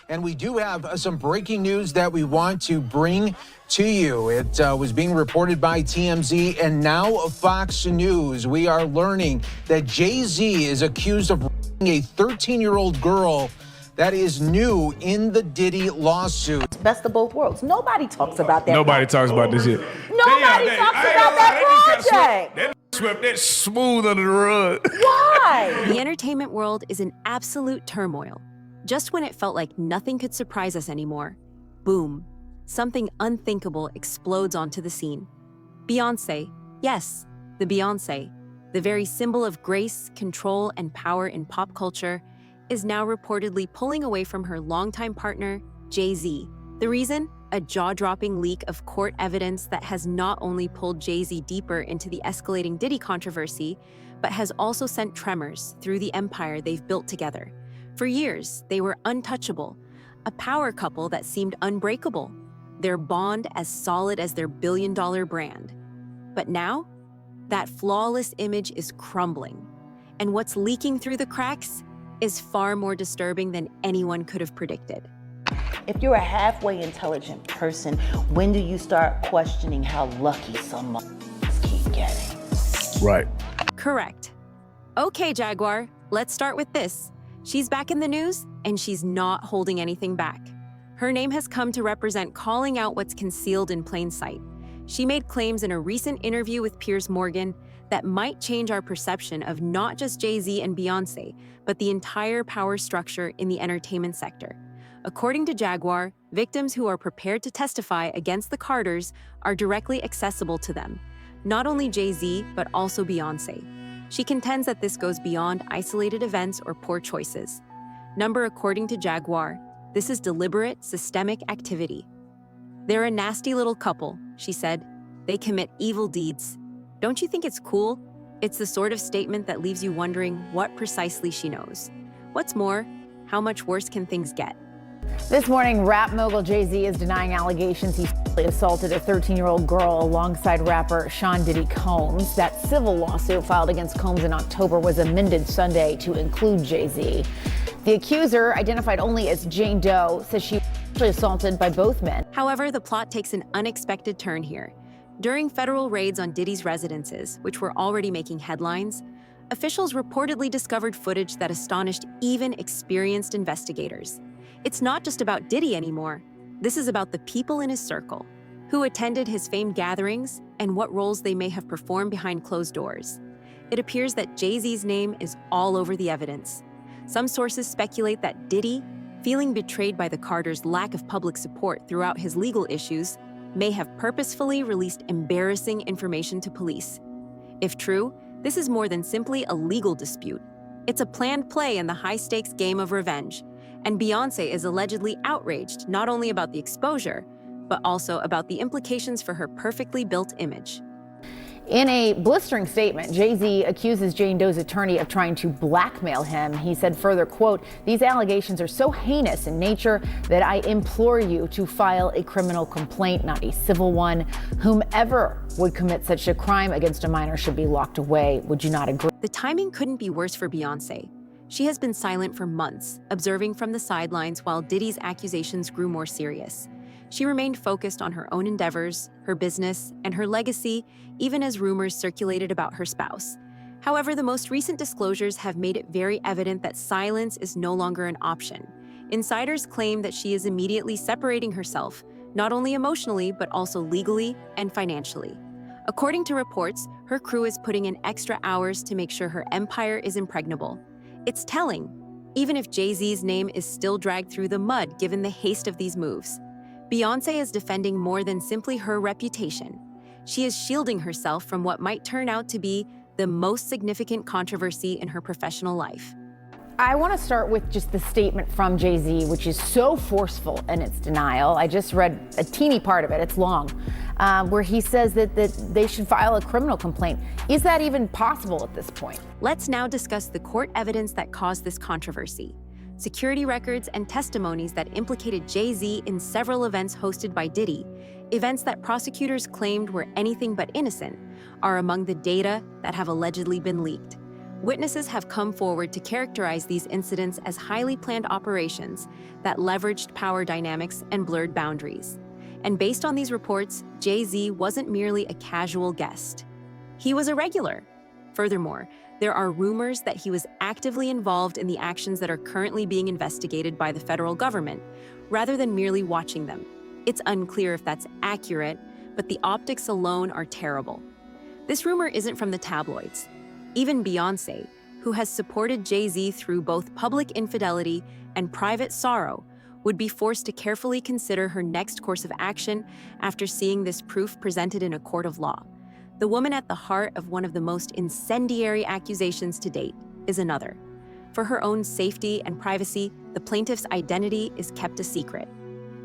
And we do have some breaking news that we want to bring to you. It was being reported by TMZ and now Fox News. We are learning that Jay-Z is accused of raping a 13-year-old girl. That is new in the Diddy lawsuit. Best of both worlds. Nobody talks about that. Nobody talks about this shit. Nobody talks about that project. That swept that smooth under the rug. Why? The entertainment world is in absolute turmoil. Just when it felt like nothing could surprise us anymore, boom, something unthinkable explodes onto the scene. Beyoncé, yes, the Beyoncé, the very symbol of grace, control, and power in pop culture, is now reportedly pulling away from her longtime partner, Jay-Z. The reason? A jaw-dropping leak of court evidence that has not only pulled Jay-Z deeper into the escalating Diddy controversy, but has also sent tremors through the empire they've built together. For years, they were untouchable, a power couple that seemed unbreakable, their bond as solid as their billion-dollar brand. But now, that flawless image is crumbling, and what's leaking through the cracks is far more disturbing than anyone could have predicted. If you're a halfway intelligent person, when do you start questioning how lucky some motherfuckers keep getting? Right. Correct. Okay, Jaguar, let's start with this. She's back in the news, and she's not holding anything back. Her name has come to represent calling out what's concealed in plain sight. She made claims in a recent interview with Piers Morgan that might change our perception of not just Jay-Z and Beyoncé, but the entire power structure in the entertainment sector. According to Jaguar, victims who are prepared to testify against the Carters are directly accessible to them, not only Jay-Z, but also Beyoncé. She contends that this goes beyond isolated events or poor choices. According to Jaguar, this is deliberate, systemic activity. They're a nasty little couple, she said. They commit evil deeds. Don't you think it's cool? It's the sort of statement that leaves you wondering what precisely she knows. What's more, how much worse can things get? This morning, rap mogul Jay-Z is denying allegations he assaulted a 13-year-old girl alongside rapper Sean Diddy Combs. That civil lawsuit filed against Combs in October was amended Sunday to include Jay-Z. The accuser, identified only as Jane Doe, says she was assaulted by both men. However, the plot takes an unexpected turn here. During federal raids on Diddy's residences, which were already making headlines, officials reportedly discovered footage that astonished even experienced investigators. It's not just about Diddy anymore. This is about the people in his circle, who attended his famed gatherings and what roles they may have performed behind closed doors. It appears that Jay-Z's name is all over the evidence. Some sources speculate that Diddy, feeling betrayed by the Carters' lack of public support throughout his legal issues, may have purposefully released embarrassing information to police. If true, this is more than simply a legal dispute. It's a planned play in the high-stakes game of revenge, and Beyoncé is allegedly outraged not only about the exposure, but also about the implications for her perfectly built image. In a blistering statement, Jay-Z accuses Jane Doe's attorney of trying to blackmail him. He said further, quote, "These allegations are so heinous in nature that I implore you to file a criminal complaint, not a civil one. Whomever would commit such a crime against a minor should be locked away. Would you not agree?" The timing couldn't be worse for Beyoncé. She has been silent for months, observing from the sidelines while Diddy's accusations grew more serious. She remained focused on her own endeavors, her business, and her legacy, even as rumors circulated about her spouse. However, the most recent disclosures have made it very evident that silence is no longer an option. Insiders claim that she is immediately separating herself, not only emotionally, but also legally and financially. According to reports, her crew is putting in extra hours to make sure her empire is impregnable. It's telling, even if Jay-Z's name is still dragged through the mud given the haste of these moves. Beyoncé is defending more than simply her reputation. She is shielding herself from what might turn out to be the most significant controversy in her professional life. I want to start with just the statement from Jay-Z, which is so forceful in its denial. I just read a teeny part of it, it's long, where he says that they should file a criminal complaint. Is that even possible at this point? Let's now discuss the court evidence that caused this controversy. Security records and testimonies that implicated Jay-Z in several events hosted by Diddy, events that prosecutors claimed were anything but innocent, are among the data that have allegedly been leaked. Witnesses have come forward to characterize these incidents as highly planned operations that leveraged power dynamics and blurred boundaries. And based on these reports, Jay-Z wasn't merely a casual guest. He was a regular. Furthermore, there are rumors that he was actively involved in the actions that are currently being investigated by the federal government, rather than merely watching them. It's unclear if that's accurate, but the optics alone are terrible. This rumor isn't from the tabloids. Even Beyoncé, who has supported Jay-Z through both public infidelity and private sorrow, would be forced to carefully consider her next course of action after seeing this proof presented in a court of law. The woman at the heart of one of the most incendiary accusations to date is another. For her own safety and privacy, the plaintiff's identity is kept a secret.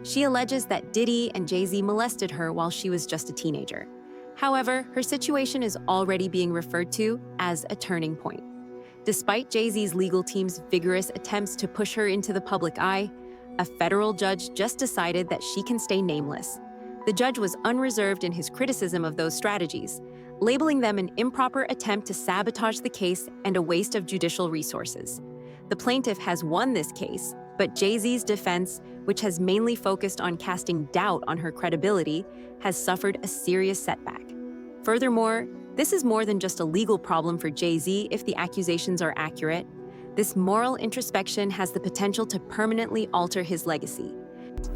She alleges that Diddy and Jay-Z molested her while she was just a teenager. However, her situation is already being referred to as a turning point. Despite Jay-Z's legal team's vigorous attempts to push her into the public eye, a federal judge just decided that she can stay nameless. The judge was unreserved in his criticism of those strategies, labeling them an improper attempt to sabotage the case and a waste of judicial resources. The plaintiff has won this case, but Jay-Z's defense, which has mainly focused on casting doubt on her credibility, has suffered a serious setback. Furthermore, this is more than just a legal problem for Jay-Z if the accusations are accurate. This moral introspection has the potential to permanently alter his legacy.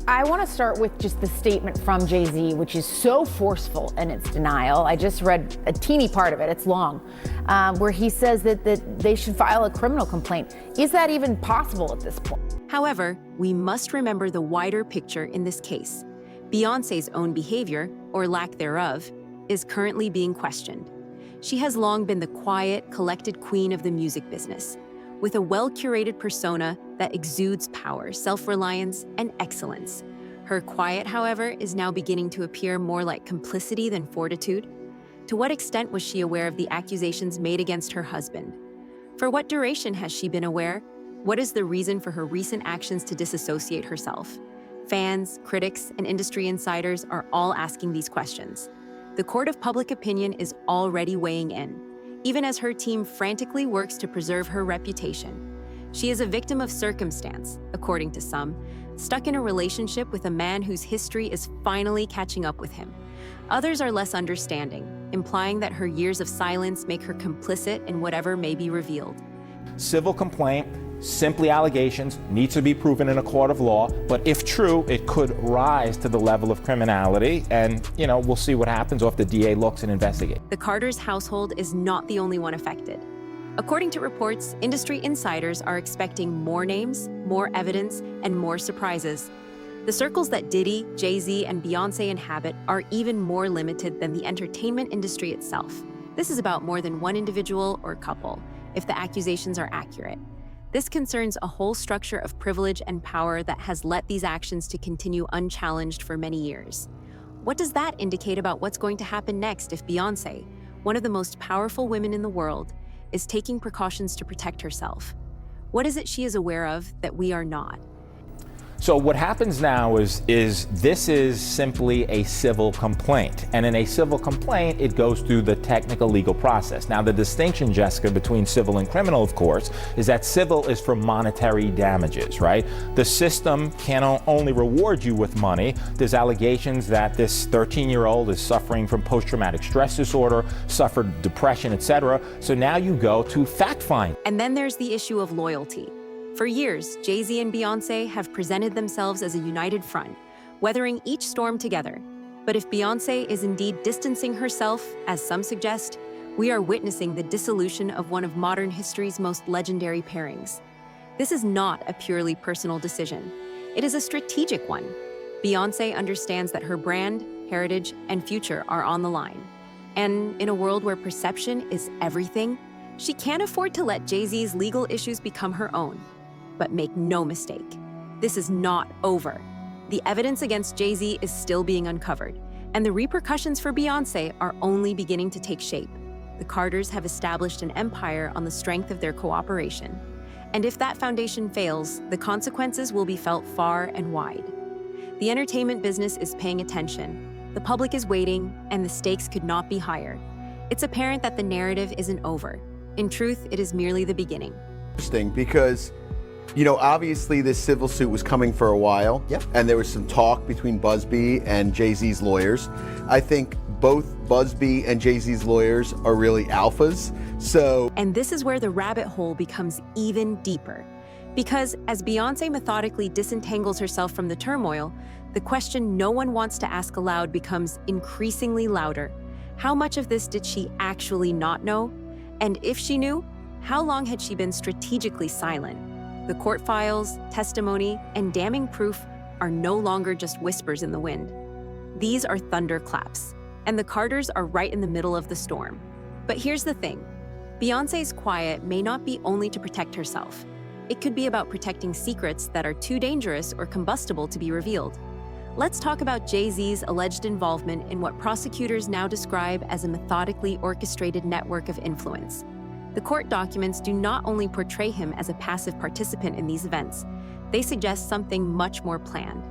I want to start with just the statement from Jay-Z, which is so forceful in its denial. I just read a teeny part of it, it's long, where he says that they should file a criminal complaint. Is that even possible at this point? However, we must remember the wider picture in this case. Beyoncé's own behavior, or lack thereof, is currently being questioned. She has long been the quiet, collected queen of the music business, with a well-curated persona that exudes power, self-reliance, and excellence. Her quiet, however, is now beginning to appear more like complicity than fortitude. To what extent was she aware of the accusations made against her husband? For what duration has she been aware? What is the reason for her recent actions to disassociate herself? Fans, critics, and industry insiders are all asking these questions. The court of public opinion is already weighing in, even as her team frantically works to preserve her reputation. She is a victim of circumstance, according to some, stuck in a relationship with a man whose history is finally catching up with him. Others are less understanding, implying that her years of silence make her complicit in whatever may be revealed. Civil complaint, simply allegations, needs to be proven in a court of law, but if true, it could rise to the level of criminality, and, we'll see what happens after the DA looks and investigates. The Carter's household is not the only one affected. According to reports, industry insiders are expecting more names, more evidence, and more surprises. The circles that Diddy, Jay-Z, and Beyoncé inhabit are even more limited than the entertainment industry itself. This is about more than one individual or couple, if the accusations are accurate. This concerns a whole structure of privilege and power that has let these actions to continue unchallenged for many years. What does that indicate about what's going to happen next if Beyoncé, one of the most powerful women in the world, is taking precautions to protect herself? What is it she is aware of that we are not? So what happens now is this is simply a civil complaint. And in a civil complaint, it goes through the technical legal process. Now, the distinction, Jessica, between civil and criminal, of course, is that civil is for monetary damages, right? The system can only reward you with money. There's allegations that this 13-year-old is suffering from post-traumatic stress disorder, suffered depression, etc. So now you go to fact find. And then there's the issue of loyalty. For years, Jay-Z and Beyoncé have presented themselves as a united front, weathering each storm together. But if Beyoncé is indeed distancing herself, as some suggest, we are witnessing the dissolution of one of modern history's most legendary pairings. This is not a purely personal decision. It is a strategic one. Beyoncé understands that her brand, heritage, and future are on the line. And in a world where perception is everything, she can't afford to let Jay-Z's legal issues become her own. But make no mistake, this is not over. The evidence against Jay-Z is still being uncovered, and the repercussions for Beyoncé are only beginning to take shape. The Carters have established an empire on the strength of their cooperation. And if that foundation fails, the consequences will be felt far and wide. The entertainment business is paying attention. The public is waiting, and the stakes could not be higher. It's apparent that the narrative isn't over. In truth, it is merely the beginning. Interesting, because obviously this civil suit was coming for a while. Yep. And there was some talk between Busby and Jay-Z's lawyers. I think both Busby and Jay-Z's lawyers are really alphas. And this is where the rabbit hole becomes even deeper. Because as Beyoncé methodically disentangles herself from the turmoil, the question no one wants to ask aloud becomes increasingly louder. How much of this did she actually not know? And if she knew, how long had she been strategically silent? The court files, testimony, and damning proof are no longer just whispers in the wind. These are thunderclaps, and the Carters are right in the middle of the storm. But here's the thing. Beyoncé's quiet may not be only to protect herself. It could be about protecting secrets that are too dangerous or combustible to be revealed. Let's talk about Jay-Z's alleged involvement in what prosecutors now describe as a methodically orchestrated network of influence. The court documents do not only portray him as a passive participant in these events, they suggest something much more planned.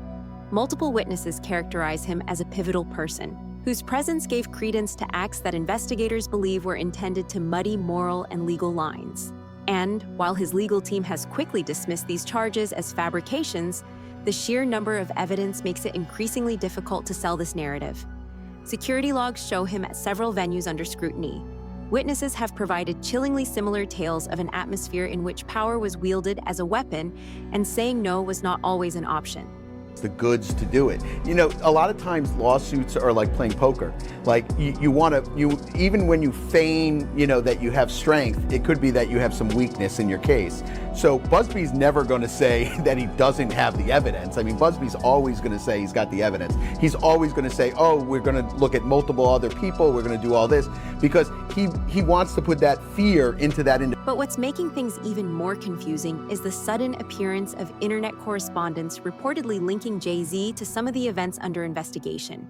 Multiple witnesses characterize him as a pivotal person, whose presence gave credence to acts that investigators believe were intended to muddy moral and legal lines. And while his legal team has quickly dismissed these charges as fabrications, the sheer number of evidence makes it increasingly difficult to sell this narrative. Security logs show him at several venues under scrutiny. Witnesses have provided chillingly similar tales of an atmosphere in which power was wielded as a weapon and saying no was not always an option. The goods to do it. A lot of times lawsuits are like playing poker. Like even when you feign, that you have strength, it could be that you have some weakness in your case. So Busby's never going to say that he doesn't have the evidence. I mean, Busby's always going to say he's got the evidence. He's always going to say, oh, we're going to look at multiple other people, we're going to do all this, because he wants to put that fear into that individual. But what's making things even more confusing is the sudden appearance of internet correspondence reportedly linking Jay-Z to some of the events under investigation.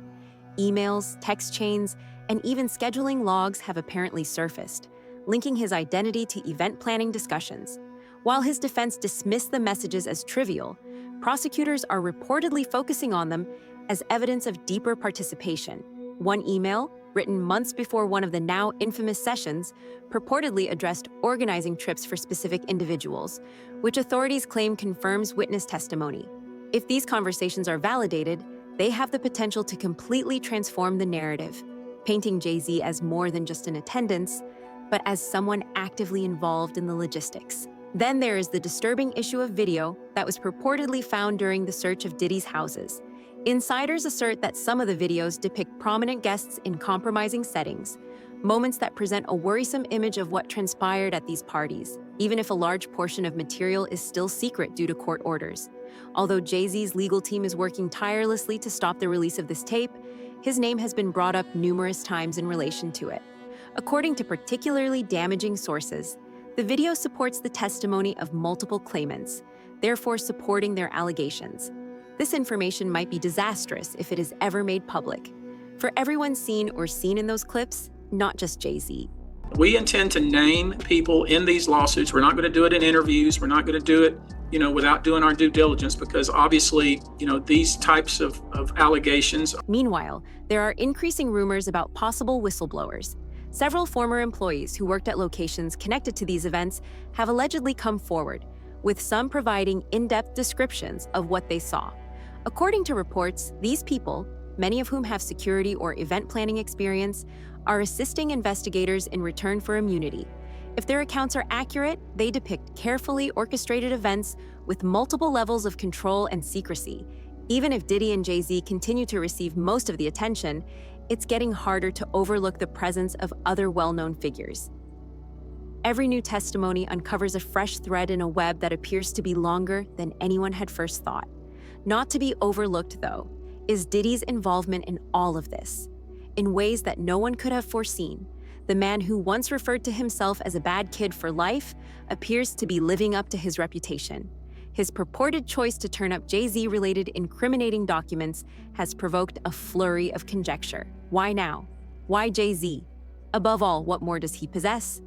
Emails, text chains, and even scheduling logs have apparently surfaced, linking his identity to event planning discussions. While his defense dismissed the messages as trivial, prosecutors are reportedly focusing on them as evidence of deeper participation. One email, written months before one of the now infamous sessions, purportedly addressed organizing trips for specific individuals, which authorities claim confirms witness testimony. If these conversations are validated, they have the potential to completely transform the narrative, painting Jay-Z as more than just in attendance, but as someone actively involved in the logistics. Then there is the disturbing issue of video that was purportedly found during the search of Diddy's houses. Insiders assert that some of the videos depict prominent guests in compromising settings, moments that present a worrisome image of what transpired at these parties, even if a large portion of material is still secret due to court orders. Although Jay-Z's legal team is working tirelessly to stop the release of this tape, his name has been brought up numerous times in relation to it. According to particularly damaging sources, the video supports the testimony of multiple claimants, therefore supporting their allegations. This information might be disastrous if it is ever made public. For everyone seen in those clips, not just Jay-Z. We intend to name people in these lawsuits. We're not going to do it in interviews. We're not going to do it, without doing our due diligence, because obviously, these types of allegations. Meanwhile, there are increasing rumors about possible whistleblowers. Several former employees who worked at locations connected to these events have allegedly come forward, with some providing in-depth descriptions of what they saw. According to reports, these people, many of whom have security or event planning experience, are assisting investigators in return for immunity. If their accounts are accurate, they depict carefully orchestrated events with multiple levels of control and secrecy. Even if Diddy and Jay-Z continue to receive most of the attention, it's getting harder to overlook the presence of other well-known figures. Every new testimony uncovers a fresh thread in a web that appears to be longer than anyone had first thought. Not to be overlooked, though, is Diddy's involvement in all of this. In ways that no one could have foreseen, the man who once referred to himself as a bad kid for life appears to be living up to his reputation. His purported choice to turn up Jay-Z-related incriminating documents has provoked a flurry of conjecture. Why now? Why Jay-Z? Above all, what more does he possess?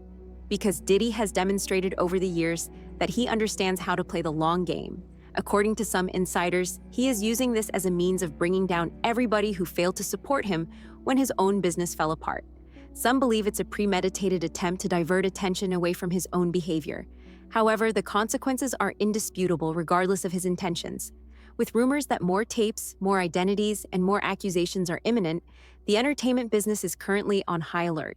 Because Diddy has demonstrated over the years that he understands how to play the long game. According to some insiders, he is using this as a means of bringing down everybody who failed to support him when his own business fell apart. Some believe it's a premeditated attempt to divert attention away from his own behavior. However, the consequences are indisputable regardless of his intentions. With rumors that more tapes, more identities, and more accusations are imminent, the entertainment business is currently on high alert.